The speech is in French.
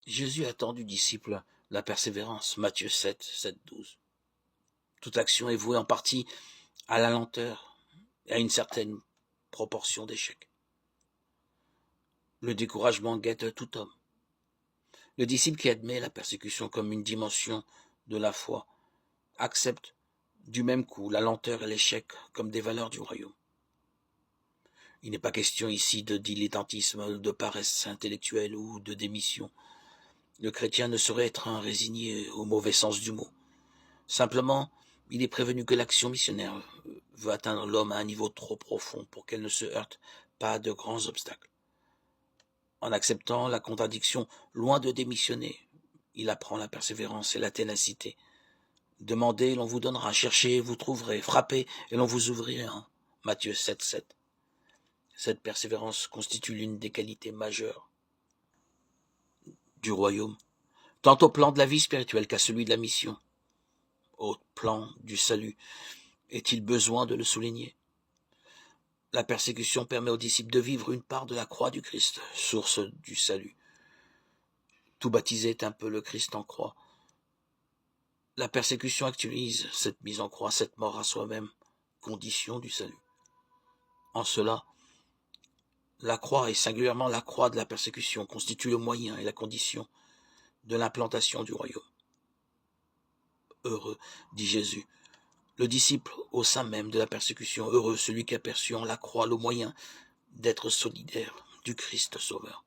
Jésus attend du disciple la persévérance, Matthieu 7, 7, 12. Toute action est vouée en partie à la lenteur et à une certaine proportion d'échecs. Le découragement guette tout homme. Le disciple qui admet la persécution comme une dimension de la foi accepte du même coup la lenteur et l'échec comme des valeurs du royaume. Il n'est pas question ici de dilettantisme, de paresse intellectuelle ou de démission. Le chrétien ne saurait être un résigné au mauvais sens du mot. Simplement, il est prévenu que l'action missionnaire veut atteindre l'homme à un niveau trop profond pour qu'elle ne se heurte pas à de grands obstacles. En acceptant la contradiction, loin de démissionner, il apprend la persévérance et la ténacité. Demandez, l'on vous donnera, cherchez, vous trouverez, frappez, et l'on vous ouvrira. Matthieu 7, 7. Cette persévérance constitue l'une des qualités majeures du royaume, tant au plan de la vie spirituelle qu'à celui de la mission. Au plan du salut, est-il besoin de le souligner? La persécution permet aux disciples de vivre une part de la croix du Christ, source du salut. Tout baptisé est un peu le Christ en croix. La persécution actualise cette mise en croix, cette mort à soi-même, condition du salut. En cela, la croix, et singulièrement la croix de la persécution, constitue le moyen et la condition de l'implantation du royaume. Heureux, dit Jésus, le disciple au sein même de la persécution, heureux celui qui a perçu en la croix le moyen d'être solidaire du Christ Sauveur.